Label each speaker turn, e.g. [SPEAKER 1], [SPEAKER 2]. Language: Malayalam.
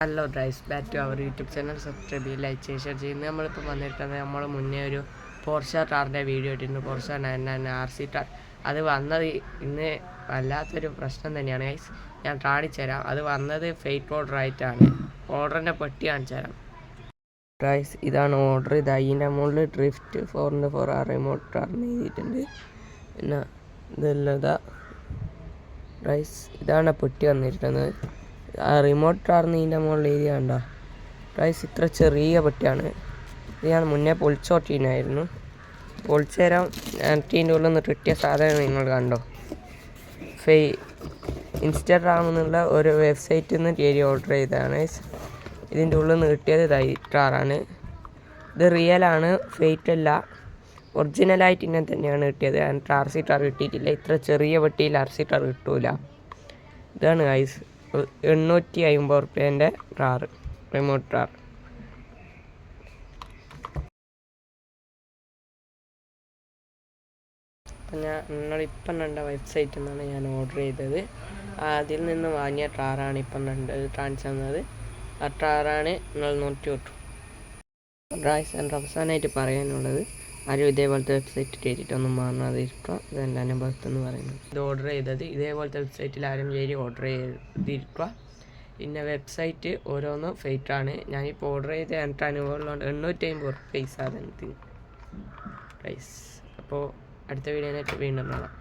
[SPEAKER 1] Hello guys, back to our YouTube channel. Subscribe ചെയ്ത് ലൈക്ക് ഷെയർ ചെയ്യുന്നത്. നമ്മളിപ്പോൾ വന്നിട്ടുള്ളത് നമ്മൾ മുന്നേ ഒരു പോർഷ കാറിൻ്റെ വീഡിയോ ഇട്ടിരുന്നു. Porsche 999 RC car. അത് വന്നത് ഇന്ന് വല്ലാത്തൊരു പ്രശ്നം തന്നെയാണ് ഗൈസ്. ഞാൻ കാണിച്ചു തരാം. അത് വന്നത് ഫേക്ക് ഓർഡർ ആയിട്ടാണ്. ഓർഡറിൻ്റെ പെട്ടി കാണിച്ചു തരാം ഗൈസ്. ഇതാണ് ഓർഡർ. ഇത് അതിൻ്റെ മുകളിൽ ഡ്രിഫ്റ്റ് 4x4 റിമോട്ട് കാറിന് എഴുതിയിട്ടുണ്ട്. പിന്നെ ഇതല്ലതാ ഗൈസ്, ഇതാണ് പെട്ടി വന്നിരിക്കുന്നത്. ആ റിമോട്ട് കാർന്ന് ഇതിൻ്റെ മുകളിൽ എഴുതിയ കണ്ടോ ഗൈസ്. ഇത്ര ചെറിയ പെട്ടിയാണ്. ഇത് ഞാൻ മുന്നേ പൊളിച്ചോട്ടിനായിരുന്നു. പൊളിച്ചു തരാം. ഇതിൻ്റെ ഉള്ളിൽ നിന്ന് കിട്ടിയ സാധനം നിങ്ങൾ കണ്ടോ. ഇൻസ്റ്റാഗ്രാമിൽ നിന്നുള്ള ഒരു വെബ്സൈറ്റിൽ നിന്ന് കയറി ഓർഡർ ചെയ്തതാണ്. ഇതിൻ്റെ ഉള്ളിൽ നിന്ന് കിട്ടിയത് കാറാണ്. ഇത് റിയലാണ്, ഫേക്ക് അല്ല. ഒറിജിനലായിട്ട് ഇങ്ങനെ തന്നെയാണ് കിട്ടിയത്. എനിക്ക് RC കാർ കിട്ടിയിട്ടില്ല. ഇത്ര ചെറിയ പെട്ടിയിൽ RC കാർ കിട്ടൂല. ഇതാണ് ഗൈസ് 850 റുപ്യേൻ്റെ കാറ്, റിമോട്ട് കാർ. അപ്പം നിങ്ങളിപ്പം കണ്ട വെബ്സൈറ്റിൽ നിന്നാണ് ഞാൻ ഓർഡർ ചെയ്തത്. അതിൽ നിന്ന് വാങ്ങിയ കാറാണ് ഇപ്പം കാണിച്ചു തന്നത്. ആ കാറാണ് നിങ്ങൾ നോക്കി വിട്ടു. ഗൈസ്, എൻ്റെ അവസാനമായിട്ട് പറയാനുള്ളത്, ആരും ഇതേപോലത്തെ വെബ്സൈറ്റ് കയറ്റിയിട്ടൊന്നും വാങ്ങാതിരിക്കുക. ഇതെൻ്റെ അനുഭവത്തെന്ന് പറയുന്നത്. ഇത് ഓർഡർ ചെയ്തത് ഇതേപോലത്തെ വെബ്സൈറ്റിൽ ആരും കയറി ഓർഡർ ചെയ്തിരിക്കുക. പിന്നെ വെബ്സൈറ്റ് ഓരോന്നും ഫേക്കാണ്. ഞാനിപ്പോൾ ഓർഡർ ചെയ്ത് എനിക്ക് അനുഭവമുള്ളതുകൊണ്ട് 850 പൈസ അതെനിക്ക് ഗൈസ്. അപ്പോൾ അടുത്ത വീഡിയോയിലേക്ക് വീണ്ടും കാണാം.